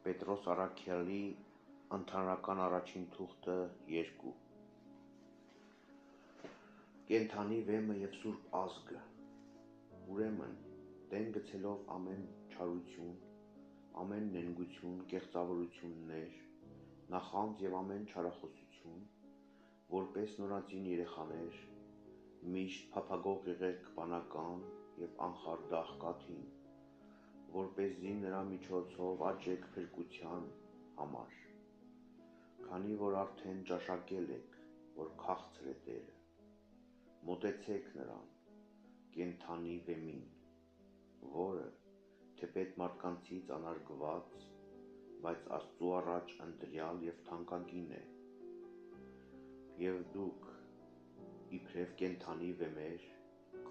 Պետրոս Առաքյալի ընդհանրական առաջին թուղթը 2 Կենդանի վեմը և սուրբ ազգը Ուրեմն դեն գցելով ամեն չարություն, ամեն նենգություն, կեղծավորություններ, նախանձ և ամեն չարախոսություն, որպես նորածին երեխաներ, միշտ փափագող եղեք բանական և անխարդախ կաթին, որպեսզի նրա միջոցով աճեք փրկության համար, քանի որ արդեն ճաշակել եք, որ քաղցր է Տերը, մոտեցեք նրան, կենդանի վեմին, որը, թեպետ մարդկանցից անարգված, բայց Աստծու առաջ ընտրյալ և թանկագին է, և դուք, իբրև կենդանի վեմեր,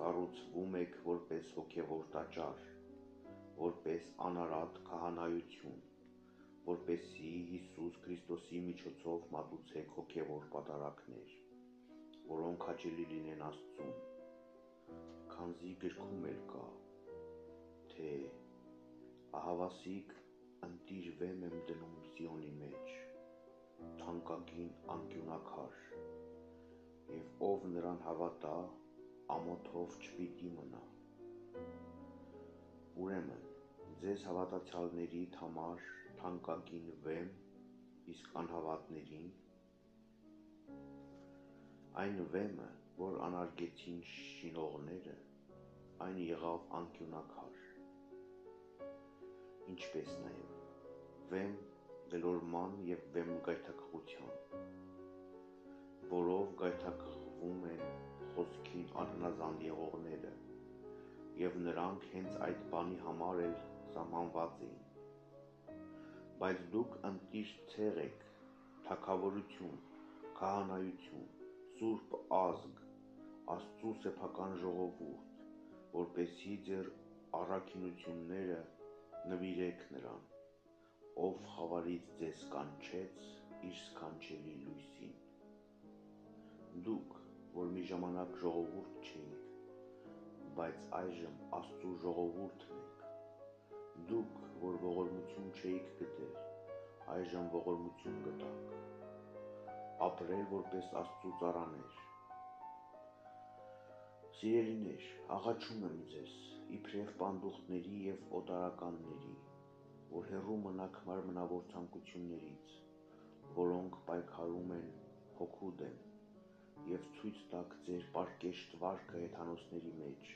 կառուցվում եք որպես հոգևոր տաճար, որպես անարատ քահանայություն, որպեսզի Հիսուս Քրիստոսի միջոցով մատուցեք հոգևոր պատարագներ, որոնք հաճելի լինեն Աստծուն, քանզի գրքում էլ կա, թե ահավասիկ ընտիր վեմ եմ դնում Սիոնի մեջ, թանկագին անկյունակար, և ով նրան հավատա, ամոթով չպիտի մնա։ Ուրեմն, ձեզ հավատացյալներիդ համար թանկագին վեմ, իսկ անհավատներին, այն վեմը, որ անարգեցին շինողները, այն եղավ անկյունակար, ինչպես նաև վեմ գլորման և վեմ գայթակղության, որով գայթակղվում են խոսքին անհնազանդ եղողները, և նրանք հենց այդ բանի համար էլ սահմանված էին, բայց դուք ընտիր ցեղ եք, թագավորություն, քահանայություն, սուրբ ազգ, Աստծու սեփական ժողովուրդ, որպեսզի ձեր առաքինությունները նվիրեք նրան, ով խավարից ձեզ կանչեց իր սքանչելի լույսին։ Դուք, որ մի ժամանակ ժողովուրդ չէիք, բայց այժմ Աստծու ժողովուրդն եք, դուք, որ ողորմություն չէիք գտել, այժմ ողորմություն գտաք, ապրել որպես Աստծու ծառաներ։ Սիրելիներ, աղաչում եմ ձեզ, իբրև պանդուխտների և օտարականների, որ հեռու մնաք մարմնավոր ցանկություններից, որոնք պայքարում են հոգու դեմ, և ցույց տաք ձեր պարկեշտ վարքը հեթանոսների մեջ,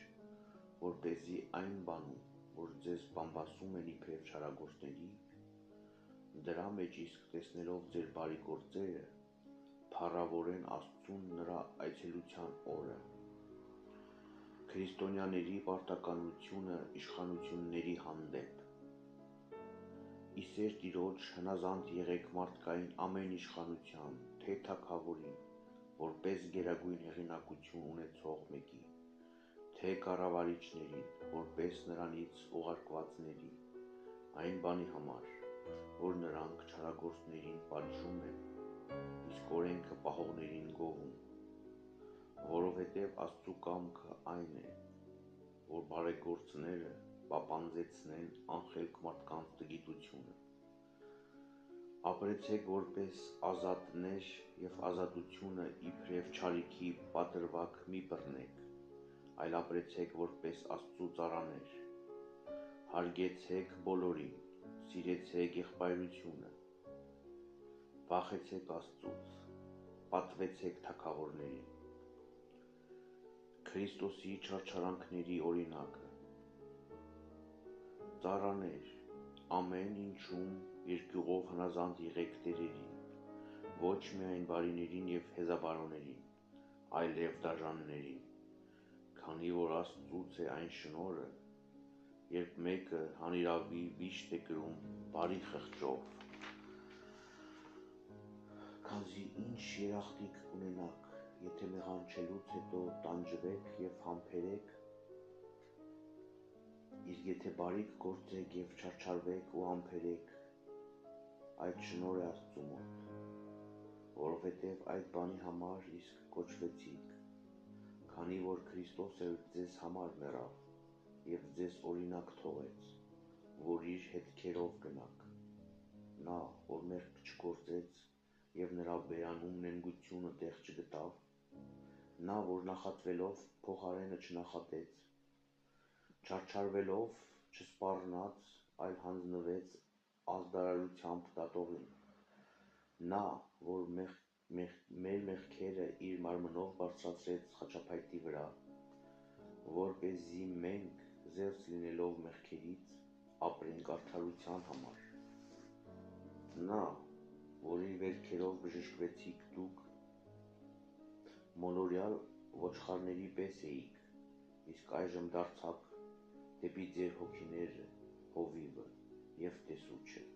որպեսզի այն բանում, որ ձեզ բամբասում են իբրև չարագործների, դրա մեջ իսկ տեսնելով ձեր բարի գործերը, փառավորեն Աստծուն նրա այցելության օրը, քրիստոնյաների պարտականությունը իշխանությունների հանդեպ։ Ի սեր Տիրոջ հնազանդ եղեք մարդկային ամեն իշխանության, թե թագավորին, որպես գերագույն հեղինակություն ունեցող մեկի, թե կառավարիչներին, որպես նրանից ուղարկվածների, այն բանի համար, որ նրանք չարագործներին պատժում են, իսկ օրենքը պահողներին գովում, որովհետև Աստծու կամքը այն է, որ բարեգործները պապանձեցնեն անխելք մարդկանց տգիտությունը։ Ապրեցեք որպես ազատներ և ազատությունը իբրև չարիքի պատրվակ մի բռնեք, այլ ապրեցեք որպես Աստծու ծառաներ, հարգեցեք բոլորին, սիրեցեք եղբայրությունը, վախեցեք Աստծուց, պատվեցեք թագավորներին, Քրիստոսի չարչարանքների օրինակը, ծառաներ, ամեն ինչում երկյուղով հնազանդ եղեք տերերին, ոչ միայն բարիներին և հեզաբարոներին, այլև դաժաններին, քանի որ Աստծուց է այն շնորհը, երբ մեկը հանիրավի վիշտ է կրում բարի խղճով, քանզի ինչ երախտիկ կունենաք, եթե մեղանչելուց հետո տանջվեք և համբերեք, իսկ եթե բարիք գործեք և չարչարվեք ու համբերեք, այդ շնորհ է Աստծու մոտ, որովհետև այդ բանի համար իսկ կոչվեցիք, քանի որ Քրիստոս էլ ձեզ համար մեռավ և ձեզ օրինակ թողեց, որ իր հետքերով գնաք, նա, որ մեղք չգործեց և նրա բերանում նենգությունը տեղ չգտավ, նա, որ նախատվելով փոխարենը չնախատեց, չարչարվելով չսպառնաց, այլ հանձնվեց ազդարարությամբ դատողին, նա, որ մեր մեղքերը իր մարմնով բարձրացրեց խաչափայտի վրա, որպեսզի մենք, զերծ լինելով մեղքերից, ապրենք արդարության համար, նա, որի վերքերով բժշկվեցիք դուք, մոլորյալ ոչխարների պես էիք, իսկ այժմ դարձաք դեպի ձեր հոգիները հովիվը և տեսուչը։